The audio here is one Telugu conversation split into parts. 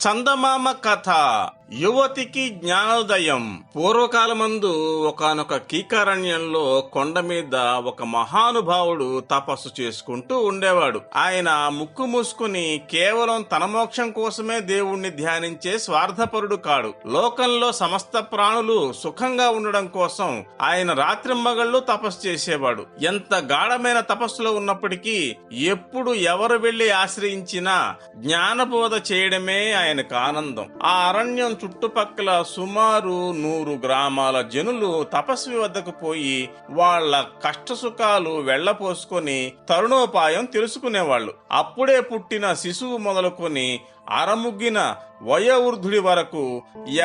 చందమామ కథ. యువతికి జ్ఞానోదయం. పూర్వకాలమందు ఒకానొక కీకారణ్యంలో కొండ మీద ఒక మహానుభావుడు తపస్సు చేసుకుంటూ ఉండేవాడు. ఆయన ముక్కు మూసుకుని కేవలం తన మోక్షం కోసమే దేవుణ్ణి ధ్యానించే స్వార్థపరుడు కాడు. లోకంలో సమస్త ప్రాణులు సుఖంగా ఉండడం కోసం ఆయన రాత్రింబగళ్ళు తపస్సు చేసేవాడు. ఎంత గాఢమైన తపస్సులో ఉన్నప్పటికీ ఎప్పుడు ఎవరు వెళ్లి ఆశ్రయించినా జ్ఞానబోధ చేయడమే ఆయనకు ఆనందం. ఆ అరణ్యం చుట్టుపక్కల సుమారు 100 గ్రామాల జనులు తపస్వి వద్దకు పోయి వాళ్ల కష్టసుఖాలు వెళ్లపోసుకొని తరుణోపాయం తెలుసుకునేవాళ్లు. అప్పుడే పుట్టిన శిశువు మొదలుకొని అరముగ్గిన వయోవృద్ధుడి వరకు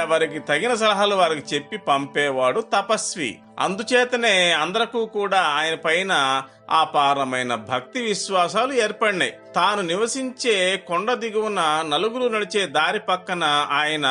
ఎవరికి తగిన సలహాలు వారికి చెప్పి పంపేవాడు తపస్వి. అందుచేతనే అందరికీ కూడా ఆయన పైన అపారమైన భక్తి విశ్వాసాలు ఏర్పడినాయి. తాను నివసించే కొండ దిగువన నలుగురు నడిచే దారి పక్కన ఆయన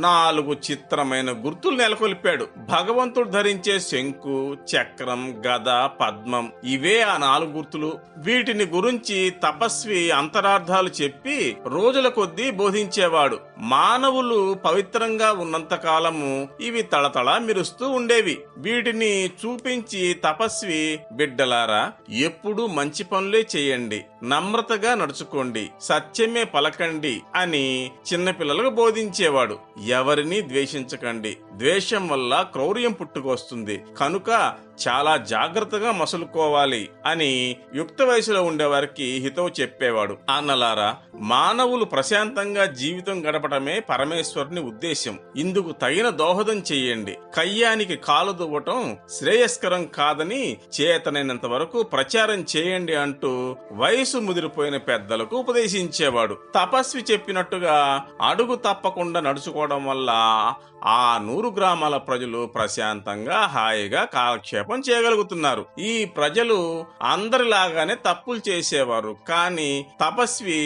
4 చిత్రమైన గుర్తులు నెలకొల్పాడు. భగవంతుడు ధరించే శంకు, చక్రం, గద, పద్మం ఇవే ఆ 4 గుర్తులు. వీటిని గురించి తపస్వి అంతరార్థాలు చెప్పి రోజుల కొద్దీ బోధించేవాడు. మానవులు పవిత్రంగా ఉన్నంత కాలము ఇవి తళతళ మెరుస్తూ ఉండేవి. వీటిని చూపించి తపస్వి, బిడ్డలారా, ఎప్పుడూ మంచి పనులే చేయండి, నమ్రతగా నడుచుకోండి, సత్యమే పలకండి అని చిన్నపిల్లలకు బోధించేవాడు. ఎవరిని ద్వేషించకండి, ద్వేషం వల్ల క్రౌర్యం పుట్టుకొస్తుంది, కనుక చాలా జాగ్రత్తగా మసులుకోవాలి అని యుక్త వయసులో ఉండేవారికి హితవు చెప్పేవాడు. అన్నలారా, మానవులు ప్రశాంతంగా జీవితం గడపటమే పరమేశ్వరుని ఉద్దేశం. ఇందుకు తగిన దోహదం చెయ్యండి. కయ్యానికి కాలు దువ్వటం శ్రేయస్కరం కాదని చేతనైనంత వరకు ప్రచారం చేయండి అంటూ వయసు ముదిరిపోయిన పెద్దలకు ఉపదేశించేవాడు. తపస్వి చెప్పినట్టుగా అడుగు తప్పకుండా నడుచుకోవడం వల్ల ఆ 100 గ్రామాల ప్రజలు ప్రశాంతంగా హాయిగా కాలక్షేపం చేయగలుగుతున్నారు. ఈ ప్రజలు అందరిలాగానే తప్పులు చేసేవారు, కానీ తపస్వి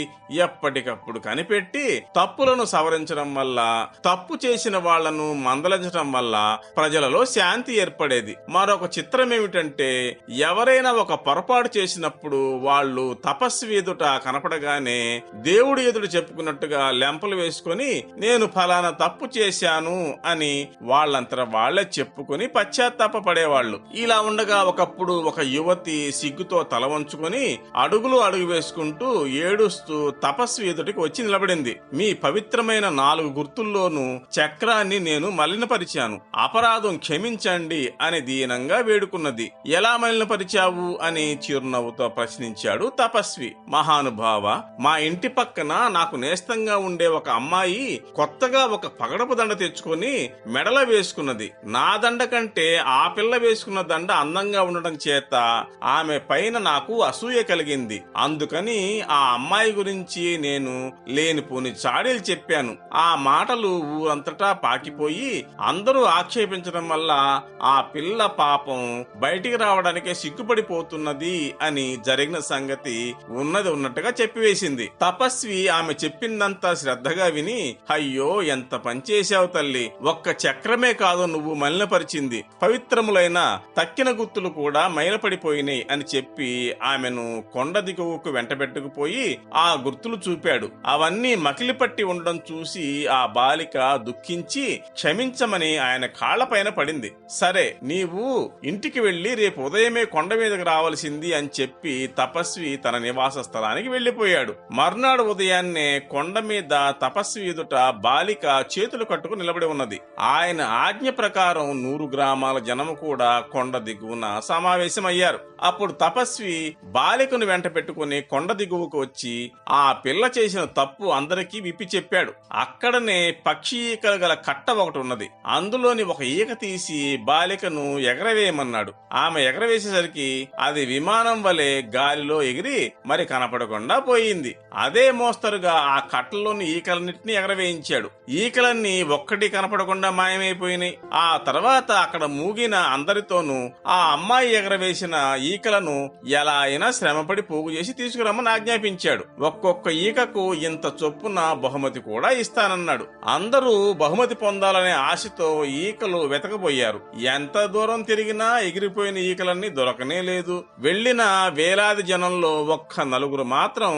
ఎప్పటికప్పుడు కనిపెట్టి తప్పులను సవరించడం వల్ల, తప్పు చేసిన వాళ్లను మందలించడం వల్ల ప్రజలలో శాంతి ఏర్పడేది. మరొక చిత్రం ఏమిటంటే, ఎవరైనా ఒక పొరపాటు చేసినప్పుడు వాళ్ళు తపస్వి ఎదుట కనపడగానే దేవుడి ఎదుట చెప్పుకున్నట్టుగా లెంపలు వేసుకొని నేను ఫలానా తప్పు చేశాను అని వాళ్ళంతట వాళ్లే చెప్పుకొని పశ్చాత్తాపపడేవాళ్లు. ఇలా ఉండగా ఒకప్పుడు ఒక యువతి సిగ్గుతో తల వంచుకొని అడుగు వేసుకుంటూ ఏడుస్తూ తపస్వి ఎదుటికి వచ్చి నిలబడింది. మీ పవిత్రమైన 4 గుర్తుల్లోనూ చక్రాన్ని నేను మలినపరిచాను, అపరాధం క్షమించండి అని దీనంగా వేడుకున్నది. ఎలా మలినపరిచావు అని చిరునవ్వుతో ప్రశ్నించాడు తపస్వి. మహానుభావ, మా ఇంటి పక్కన నాకు నేస్తంగా ఉండే ఒక అమ్మాయి కొత్తగా ఒక పగడపు దండ తెచ్చుకొని మెడల వేసుకున్నది. నా దండ కంటే ఆ పిల్ల వేసుకున్న దండ అందంగా ఉండటం చేత ఆమె పైన నాకు అసూయ కలిగింది. అందుకని ఆ అమ్మాయి గురించి నేను లేనిపోని చాడీలు చెప్పాను. ఆ మాటలు ఊరంతటా పాకిపోయి అందరూ ఆక్షేపించడం వల్ల ఆ పిల్ల పాపం బయటికి రావడానికే సిగ్గుపడిపోతున్నది అని జరిగిన సంగతి ఉన్నది ఉన్నట్టుగా చెప్పివేసింది. తపస్వి ఆమె చెప్పిందంతా శ్రద్ధగా విని, అయ్యో ఎంత పనిచేశావు తల్లి, ఒక్క చక్రమే కాదు నువ్వు మలినపరిచింది, పవిత్రములైన తక్కిన గుర్తులు కూడా మైలపడిపోయినాయి అని చెప్పి ఆమెను కొండ దిగువకు వెంటబెట్టుకుపోయి ఆ గుర్తులు చూపాడు. అవన్నీ మకిలిపట్టి ఉండడం చూసి ఆ బాలిక దుఃఖించి క్షమించమని ఆయన కాళ్లపైన పడింది. సరే, నీవు ఇంటికి వెళ్లి రేపు ఉదయమే కొండ మీదకి రావాల్సింది అని చెప్పి తపస్వి తన నివాస స్థలానికి వెళ్లిపోయాడు. మర్నాడు ఉదయాన్నే కొండ మీద తపస్వి ఎదుట బాలిక చేతులు కట్టుకు నిలబడి ఉన్నది. ఆయన ఆజ్ఞ ప్రకారం 100 గ్రామాల జనము కూడా కొండ దిగువన సమావేశమయ్యారు. అప్పుడు తపస్వి బాలికను వెంట పెట్టుకుని కొండ దిగువకు వచ్చి ఆ పిల్ల చేసిన తప్పు అందరికీ విప్పి చెప్పాడు. అక్కడనే పక్షి ఈకలు గల కట్ట ఒకటి ఉన్నది. అందులోని ఒక ఈక తీసి బాలికను ఎగరవేయమన్నాడు. ఆమె ఎగరవేసేసరికి అది విమానం వలె గాలిలో ఎగిరి మరి కనపడకుండా పోయింది. అదే మోస్తరుగా ఆ కట్టలోని ఈకలన్నింటినీ ఎగరవేయించాడు. ఈకలన్నీ ఒక్కటి కనపడకుండా మాయమైపోయినాయి. ఆ తర్వాత అక్కడ మూగిన అందరితోనూ ఆ అమ్మాయి ఎగరవేసిన ఈకలను ఎలా అయినా శ్రమపడి పోగు చేసి తీసుకురమ్మని ఆజ్ఞాపించాడు. ఒక్కొక్క ఈకకు ఇంత చొప్పున బహుమతి కూడా ఇస్తానన్నాడు. అందరూ బహుమతి పొందాలనే ఆశతో ఈకలు వెతకబోయారు. ఎంత దూరం తిరిగినా ఎగిరిపోయిన ఈకలన్నీ దొరకనే లేదు. వెళ్లిన వేలాది జనంలో ఒక్క నలుగురు మాత్రం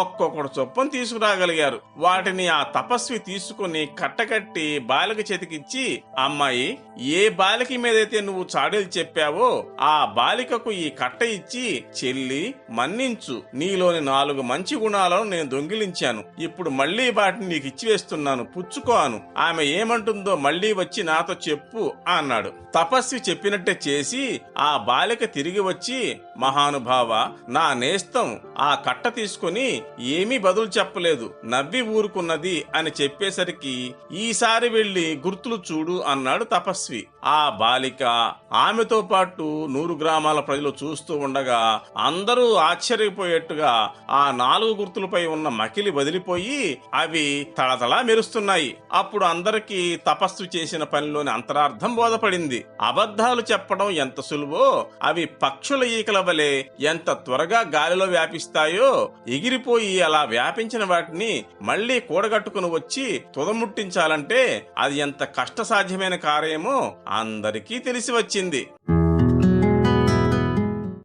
ఒక్కొక్కడు చొప్పున తీసుకురాగలిగారు. వాటిని ఆ తపస్వి తీసుకుని కట్టకట్టి బాలిక చేతికిచ్చి, అమ్మాయి, ఏ బాలిక మీదైతే నువ్వు చాడీలు చెప్పావో ఆ బాలికకు ఈ కట్ట ఇచ్చి, చెల్లి మన్నించు, నీలోని 4 మంచి గుణాలను నేను దొంగిలించాను, ఇప్పుడు మళ్లీ వాటిని నీకు ఇచ్చివేస్తున్నాను, పుచ్చుకోను. ఆమె ఏమంటుందో మళ్లీ వచ్చి నాతో చెప్పు అన్నాడు. తపస్వి చెప్పినట్టే చేసి ఆ బాలిక తిరిగి వచ్చి, మహానుభావ, నా నేస్తం ఆ కట్ట తీసుకుని ఏమీ బదులు చెప్పలేదు, నవ్వి ఊరుకున్నది అని చెప్పేసరికి, ఈసారి వెళ్లి గుర్తులు చూడు అన్నాడు తపస్వి. ఆ బాలిక, ఆమెతో పాటు 100 గ్రామాల ప్రజలు చూస్తూ ఉండగా అందరూ ఆశ్చర్యపోయేట్టుగా ఆ 4 గుర్తులపై ఉన్న మకిలి వదిలిపోయి అవి తళతళా మెరుస్తున్నాయి. అప్పుడు అందరికీ తపస్సు చేసిన పనిలోని అంతరార్థం బోధపడింది. అబద్ధాలు చెప్పడం ఎంత సులువో అవి పక్షుల ఈకల వలె ఎంత త్వరగా గాలిలో వ్యాపిస్తాయో, ఎగిరిపోయి అలా వ్యాపించిన వాటిని మళ్లీ కూడగట్టుకుని వచ్చి తుదముట్టించాలంటే అది ఎంత కష్టసాధ్యమైన కార్యమో అందరికీ తెలిసి వచ్చింది.